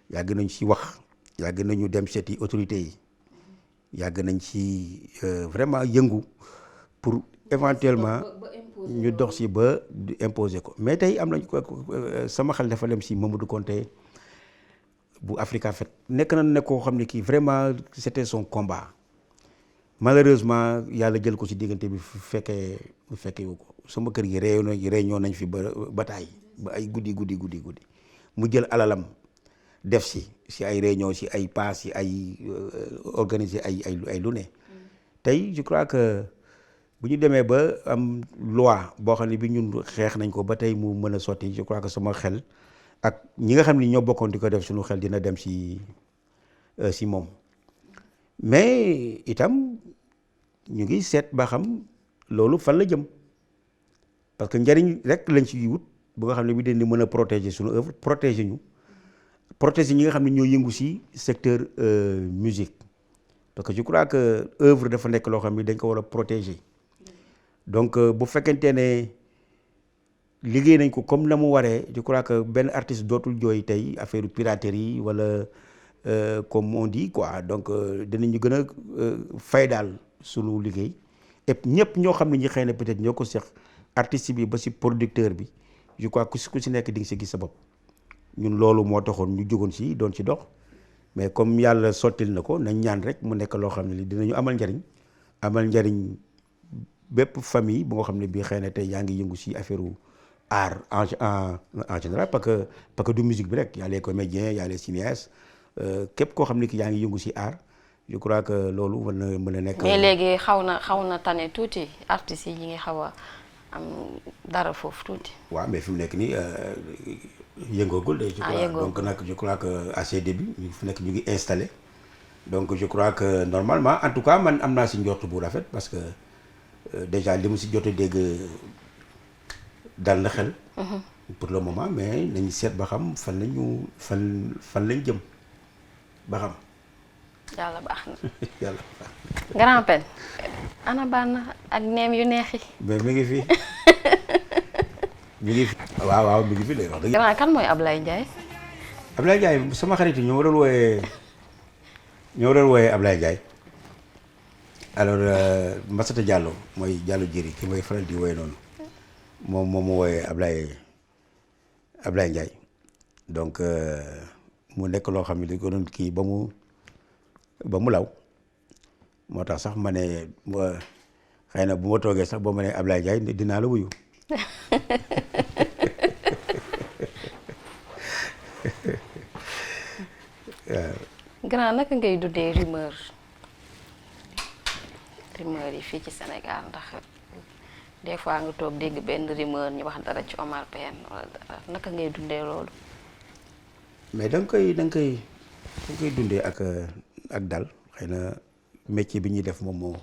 yàgg nañ ci wax yàgg nañu dem seeti autorités yi yàgg nañ ci vraiment yëngu pour éventuellement ñu dox ci ba imposer ko mais tey am nañ ko sama xel dafa dem ci Mamadou Konté bu Africafed nekk koo xam ne kii vraiment c'était son combat malheureusement yàlla jël ko ci diggante bi fekkee wu ko sama kër gi réunion nañ fi ba taay ba ay guddi mu jël alalam def ci ay réunion ci ay paas ci ay organiser ay lu ne tey je crois que bu ñu demee ba am loi boo xam ne bi ñun xeex nañ ko ba tey mu mën a sotti je crois que sama xel ak ñi nga xam ne ñoo bokkoon di ko def suñu xel dina dem ci moom mais itam ñu ngi seet ba xam loolu fan la jëm parce que njariñ rek lañ ci wut bu nga xam ne bi dañ di mën a protéger suñu œuvre protéger ñi nga xam ne ñoo yëngu ci secteur musique parce que je crois que œuvre dafa nekk loo xam ne dañ ko war a protéger donc bu fekkente ne liggéey nañ ko comme na mu waree je crois que benn artiste dootul jooy tey affaire piraterie wala comme on dit quoi donc dinañu gën a fay daal sunu liggéey et ñëpp ñoo xam ne ñi xëy na peut-être ñoo ko seq artiste bi ba ci producteur bi je crois ku ci nekk di nga ci gis sa bopp ñun loolu moo taxoon ñu jógoon ci doon ci dox mais comme yàlla sottil na ko nañ ñaan rek mu nekk loo xam ne li dinañu amal njariñ amal njariñ bépp famille bu nga xam ne bii xëy na tey yaa ngi yëngu si affaire art en général parce que du musique bi rek y a les comédiens y a les cinéastes képp koo xam ne ki yaa ngi yëngu si art je crois que loolu mën a nekk. mais léegi xaw na tane tuuti artistes yi ñi ngi xaw a am dara foofu tuuti. waaw mais fi mu nekk nii yëngoogul de. donc nag je crois que à ses débuts ñu fi nekk ñu ngi installé donc je crois que normalement en tout cas man am naa si njort bu rafet parce que déjà li mu si jot a dégg dal na xel. pour le moment mais nañu seet ba xam fan lañ jëm ba xam. yàlla baax na. yàlla baax na. Grand Pène ana bànn ak neem yu neex yi. mais mi ngi fi mi ngi fi. waaw mi ngi fi lay wax dëgg. Grand kan mooy Ablaye Ndiaye. Ablaye Ndiaye sama xarit yi ñoo doon wooyee Ablaye Ndiaye alors Massata Diallo mooy Diallo Jëri ki may faral di wooye noonu moom mu wooyee Ablaye Ndiaye donc mu nekk loo xam ne dañ ko doon kii ba mu law moo tax sax ma ne xëy na bu ma toogee sax boo ma ne Ablaye Ndiaye dinaa la wuyu. Grand naka ngay dundee rumeur yi fii ci Sénégal ndax des fois nga toog dégg benn rumeur ñu wax dara ci Omar Pène wala dara naka ngay dundee loolu. mais da nga koy dundee ak dal xëy na métier bi ñuy def moom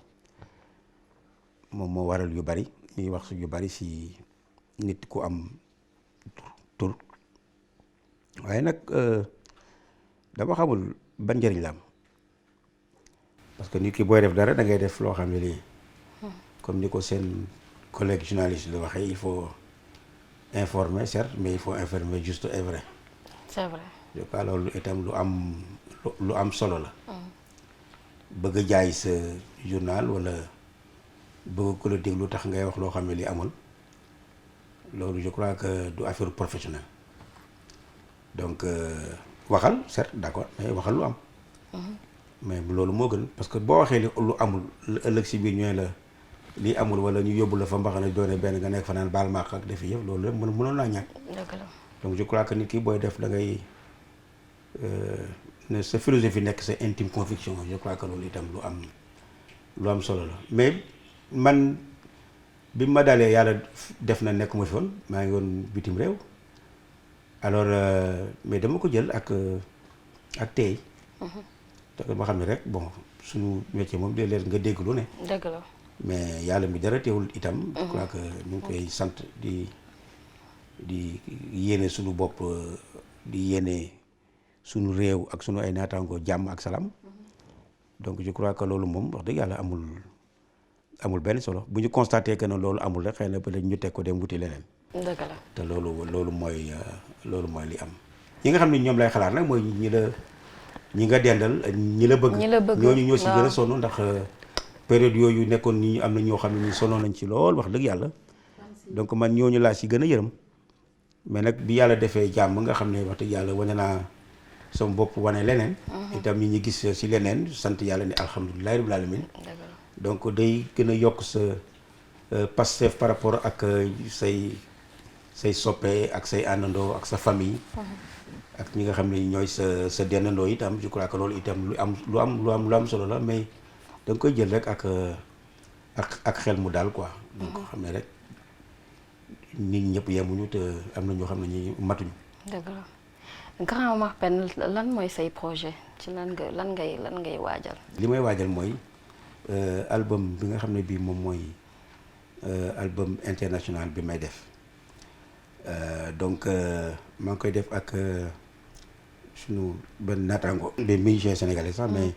moo waral yu bari ñuy wax yu bari si nit ku am tur waaye nag dama xamul ban njëriñ la am parce que nit ki booy def dara da ngay def loo xam ne lii comme ni ko seen collègue journaliste la waxee il faut informer certes mais il faut informer juste et vrai. c'est vrai. je crois loolu itam lu am solo la. bëgg a jaay sa journal wala bëgg ko la déglu tax ngay wax loo xam ne li amul loolu je crois que du affaire professionnelle donc waxal certes d'accord mais waxal lu am. mais loolu moo gën parce que boo waxee lu amul ëllëg si biir ñooy la lii amul wala ñu yóbbu la fa mbaxana doone benn nga nekk fa naan baal maaq ak defi yëpp loolu lépp mënoon naa ñàkk. dëgg la donc je crois que nit ki booy def da ngay ne sa philosophie nekk sa intime conviction je crois que loolu itam lu am solo la mais man bi ma dalee yàlla def na nekk ma fi woon maa ngi woon bitim réew alors mais dama ko jël ak tey. te ma xam ne rek bon suñu métier moom de leer nga dégg lu ne. dëgg la mais yàlla mi dara teewul itam. je crois que ñu ngi koy sant di yéene suñu bopp di yéene suñu réew ak suñu ay naataangoo jàmm ak salaam. donc je crois que loolu moom wax dëgg yàlla amul benn solo bu ñu constaté que ne loolu amul rek xëy na peut-être ñu teg ko dem wuti leneen. dëgg la te loolu mooy li am. ñi nga xam ne ñoom lay xalaat nag mooy ñi nga dendal ñi la bëgg ñooñu ñoo si gën a sonn ndax période yooyu nekkoon ni am na ñoo xam ne ñu sonnoon nañ ci lool wax dëgg yàlla donc man ñooñu laa si gën a yërëm mais nag bi yàlla defee jàmm nga xam ne wax dëgg yàlla wane naa sama bopp wane leneen itam ñi ñu gis si leneen sant yàlla ni alhamdulilahi rabbil alamin donc day gën a yokk sa Pastef par rapport ak say soppe ak say àndandoo ak sa famille ak ñi nga xam ne ñooy sa dendandoo itam je crois que loolu itam lu am solo la mais da nga koy jël rek ak xel mu daal quoi. donc xam ne rek nit ñëpp yemuñu te am na ñoo xam ne ñi matuñu. dëgg la Grand Omar Pène lan mooy say projet ci lan ngay waajal. li may waajal mooy album bi nga xam ne bii moom mooy album international bi may def donc maa ngi koy def ak. suñu benn naataango des musiciens sénégalais sax mais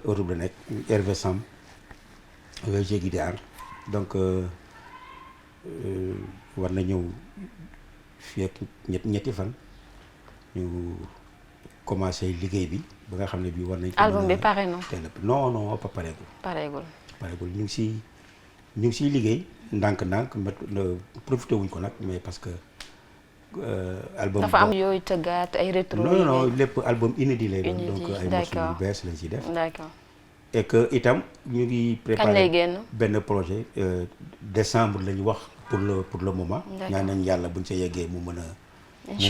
Europe la nekk Hervé Sam VG Guitare donc war na ñëw fii ak ñetti fan ñu commencé liggéey bi ba nga xam ne bii war nañ. album bi pare na. non pas pareegul ñu ngi siy liggéey ndànk-ndànk profité wuñ ko nag mais parce que. album dafa am yooyu tëggaat ay rétro. non lépp album inédit lay doon donc ay morceaux yu bees lañ ciy def. d'accord et que itam ñu ngi kañ lay génn benn projet décembre la ñu wax pour le moment. ñaan nañ yàlla buñ sa yeggee mu mën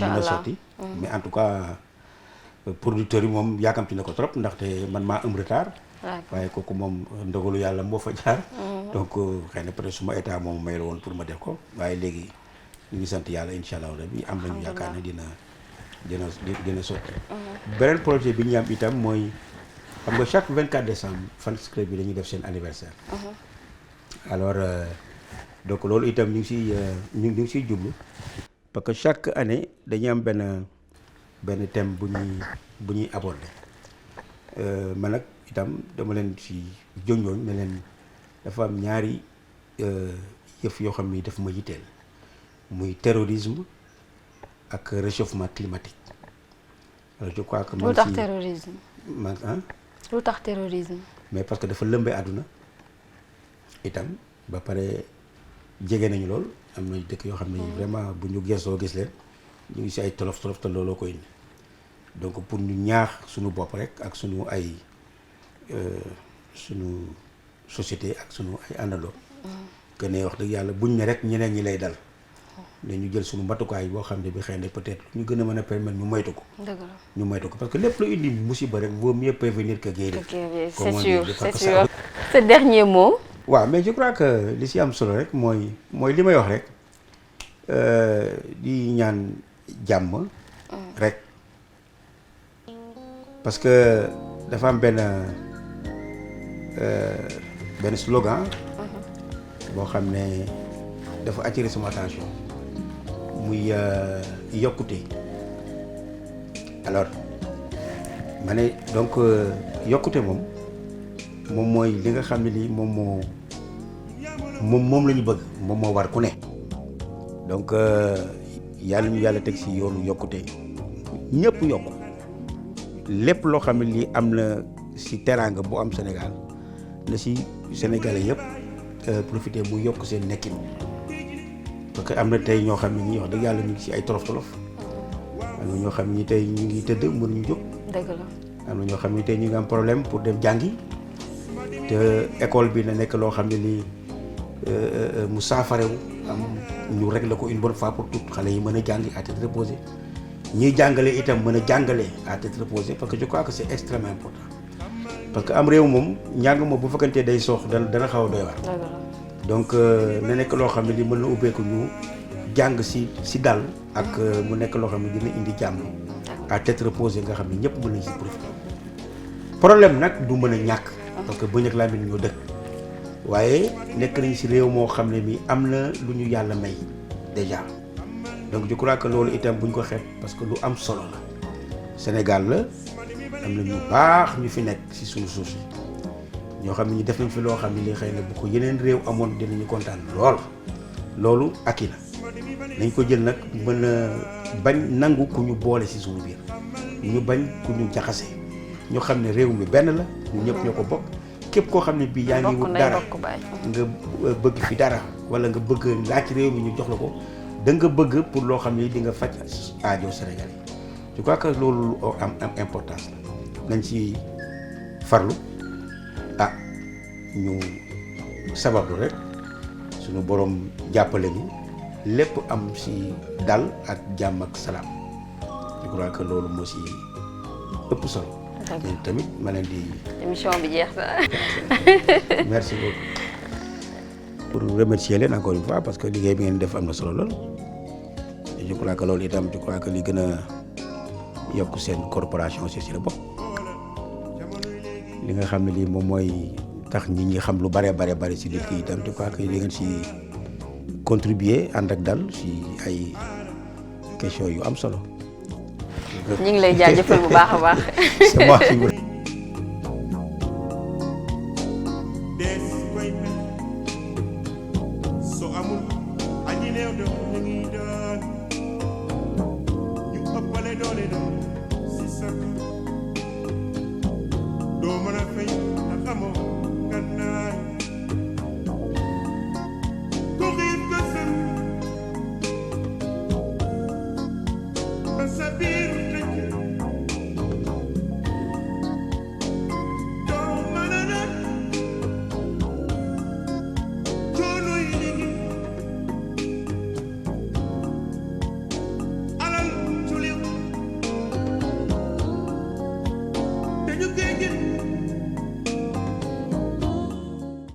a sotti. mais en tout cas producteurs yi moom yaakamti na ko trop ndaxte man maa am retard. waaye kooku moom ndogalu yàlla moo fa jaar. donc xëy na peut-être suma état moom may la woon pour ma def ko waaye léegi ñu ngi sant yàlla incha allah rabi am nañu yaakaar ne dina sotti. beneen projet bi ñu am itam mooy xam nga chaque 24 décembre fans club bi dañuy def seen anniversaire. alors donc loolu itam ñu ngi siy jublu parce que chaque année dañuy am benn thème bu ñuy aborder man nag itam dama leen si jonjooñ ne leen dafa am ñaari yëf yoo xam ni daf ma yitteel muy terrorisme ak réchauffement climatique. alors je crois que lu tax terrorisme lu tax terrorisme. mais parce que dafa lëmbee àdduna itam ba pare jege nañu lool am na dëkk yoo xam ne vraiment bu ñu gëstoo gis leen ñu ngi si ay tolof te looloo koy indi donc pour ñu ñaax suñu bopp rek ak suñu ay suñu société ak suñu ay àndandoo. que ne wax dëgg yàlla buñ ne rek ñeneen ñi lay dal. ne ñu jël suñu matukaay boo xam ne bi xëy na peut-être ñu gën a mën a permettre ñu moytu ko. dëgg la ñu moytu ko parce que lépp lu indi musiba rek vaut mieux prévenir que guérir. c'est sûr c'est sûr. ce dernier mot. waaw mais je crois que li si am solo rek mooy li may wax rek di ñaan jàmm. rek parce que dafa am benn slogan. boo xam ne dafa attirer sama attention. muy yokkute. alors ma ne donc yokkute moom mooy li nga xam ne lii moom la ñu bëgg moom moo war ku ne. donc yàlla ñu yàlla teg ci yoonu yokkute ñëpp yokk lépp loo xam ne lii am na ci teraanga bu am Sénégal na ci Sénégalais yëpp profiter mu yokk seen nekkin. parce que am na tey ñoo xam ne ñii wax dëgg yàlla ñu ngi ci ay tolof am na ñoo xam ne tey ñu ngi tëdd mënuñu jóg. dëgg la am na ñoo xam ne tey ñu ngi am problème pour dem jàngi te école bi na nekk loo xam ne lii mu saafarewu am ñu régler ko une bonne fois pour toutes xale yi mën a jàngi à tête reposée ñiy jàngale itam mën a jàngale à tête reposée parce que je crois que c'est extrêmement important parce que am réew moom njàng moom bu fekkantee day soox dana xaw a doy waar. donc na nekk loo xam ne li mën na ubbeeku ñu jàng si dal ak mu nekk loo xam ne dina indi jàmm à tête reposée nga xam ne ñëpp mën nañ si profiter problème nag du mën a ñàkk parce que bëñ ak làmmiñ ñoo dëkk waaye nekk nañ si réew moo xam ne mi am na lu ñu yàlla may déjà donc je crois que loolu itam buñ ko xeeb parce que lu am solo la Sénégal la am na ñu baax ñu fi nekk si suñu suuf si ñoo xam ne ñu def nañ fi loo xam ne li xëy na bu ko yeneen réew amoon dinañu kontaan loolu akki la nañ ko jël nag mën a bañ nangu ku ñu boole ci suñu biir ñu bañ ku ñu jaxase ñu xam ne réew mi benn la ñu ñëpp ñoo ko bokk képp koo xam ne bii yaa ngi wut dara nga bëgg fi dara wala nga bëgg laaj réew mi ñu jox la ko da nga bëgg pour loo xam ne di nga faj aajo Sénégal yi je crois que loolu am importance la nañ ci farlu ñu sabablu rek suñu borom jàppale ñu lépp am ci dal ak jàmm ak salaam je crois que loolu moo ci ëpp solo. mais tamit ma leen di. émission bi jeex na. merci beaucoup. pour remercier leen encore une fois parce que liggéey bi ngeen def am na solo lool je crois que loolu itam je crois que li gën a yokk seen corporation ci la bokk li nga xam ne lii moom mooy. tax nit ñi xam lu bare ci nit ki itam je crois que li ngeen ci contribuer ànd ak dal ci ay questions yu am solo. ñu ngi lay jaajëfal bu baax a baax.